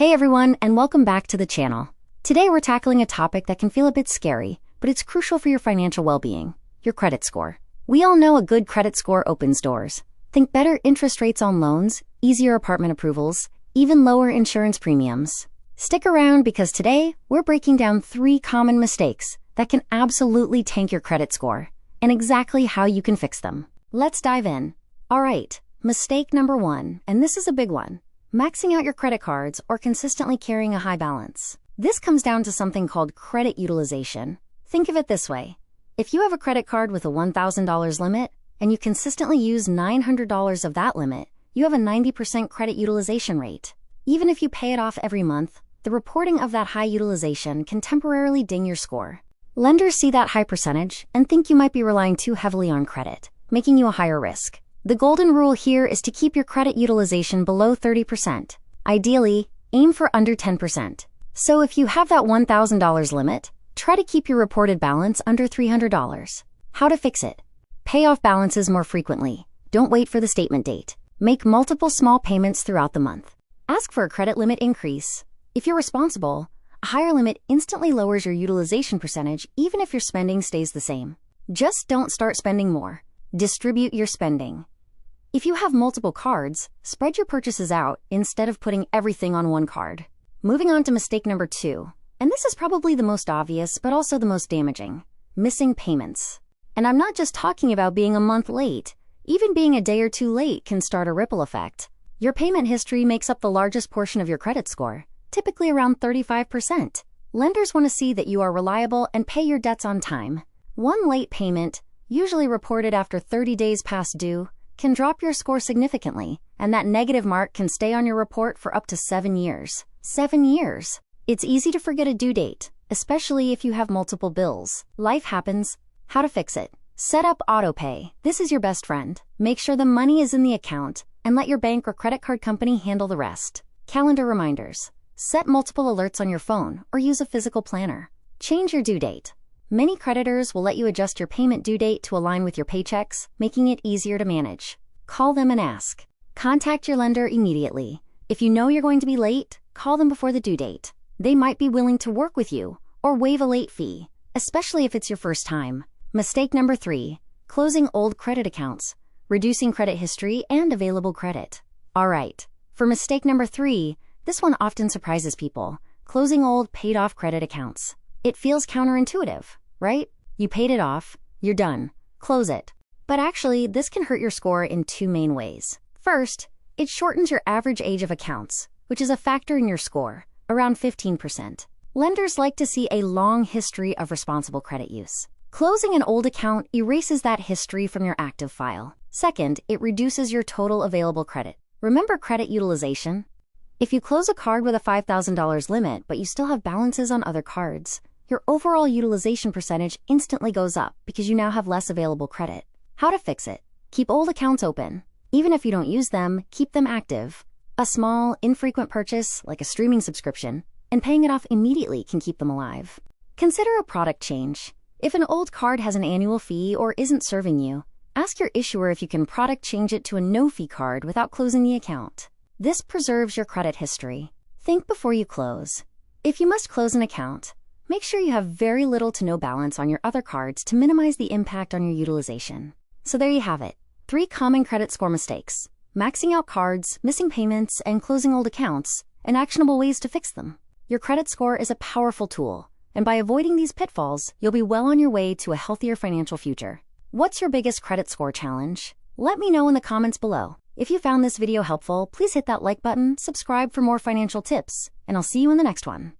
Hey everyone, and welcome back to the channel. Today we're tackling a topic that can feel a bit scary, but it's crucial for your financial well-being, your credit score. We all know a good credit score opens doors. Think better interest rates on loans, easier apartment approvals, even lower insurance premiums. Stick around because today we're breaking down 3 common mistakes that can absolutely tank your credit score, and exactly how you can fix them. Let's dive in. Alright, mistake number 1, and this is a big one. Maxing out your credit cards or consistently carrying a high balance. This comes down to something called credit utilization. Think of it this way. If you have a credit card with a $1,000 limit and you consistently use $900 of that limit, you have a 90% credit utilization rate. Even if you pay it off every month, the reporting of that high utilization can temporarily ding your score. Lenders see that high percentage and think you might be relying too heavily on credit, making you a higher risk. The golden rule here is to keep your credit utilization below 30%. Ideally, aim for under 10%. So if you have that $1,000 limit, try to keep your reported balance under $300. How to fix it? Pay off balances more frequently. Don't wait for the statement date. Make multiple small payments throughout the month. Ask for a credit limit increase. If you're responsible, a higher limit instantly lowers your utilization percentage even if your spending stays the same. Just don't start spending more. Distribute your spending. If you have multiple cards, spread your purchases out instead of putting everything on one card. Moving on to mistake number 2, and this is probably the most obvious but also the most damaging: missing payments. And I'm not just talking about being a month late. Even being a day or 2 late can start a ripple effect. Your payment history makes up the largest portion of your credit score, typically around 35%. Lenders want to see that you are reliable and pay your debts on time. One late payment, usually reported after 30 days past due, can drop your score significantly, and that negative mark can stay on your report for up to 7 years. 7 years! It's easy to forget a due date, especially if you have multiple bills. Life happens. How to fix it? Set up autopay. This is your best friend. Make sure the money is in the account, and let your bank or credit card company handle the rest. Calendar reminders. Set multiple alerts on your phone, or use a physical planner. Change your due date. Many creditors will let you adjust your payment due date to align with your paychecks, making it easier to manage. Call them and ask. Contact your lender immediately. If you know you're going to be late, call them before the due date. They might be willing to work with you or waive a late fee, especially if it's your first time. Mistake number 3, closing old credit accounts, reducing credit history and available credit. Alright, for mistake number 3, this one often surprises people: closing old paid-off credit accounts. It feels counterintuitive, right? You paid it off, you're done, close it. But actually, this can hurt your score in 2 main ways. First, it shortens your average age of accounts, which is a factor in your score, around 15%. Lenders like to see a long history of responsible credit use. Closing an old account erases that history from your active file. Second, it reduces your total available credit. Remember credit utilization? If you close a card with a $5,000 limit, but you still have balances on other cards, your overall utilization percentage instantly goes up because you now have less available credit. How to fix it? Keep old accounts open. Even if you don't use them, keep them active. A small, infrequent purchase, like a streaming subscription, and paying it off immediately can keep them alive. Consider a product change. If an old card has an annual fee or isn't serving you, ask your issuer if you can product change it to a no-fee card without closing the account. This preserves your credit history. Think before you close. If you must close an account, make sure you have very little to no balance on your other cards to minimize the impact on your utilization. So there you have it. 3 common credit score mistakes: maxing out cards, missing payments, and closing old accounts, and actionable ways to fix them. Your credit score is a powerful tool, and by avoiding these pitfalls, you'll be well on your way to a healthier financial future. What's your biggest credit score challenge? Let me know in the comments below. If you found this video helpful, please hit that like button, subscribe for more financial tips, and I'll see you in the next one.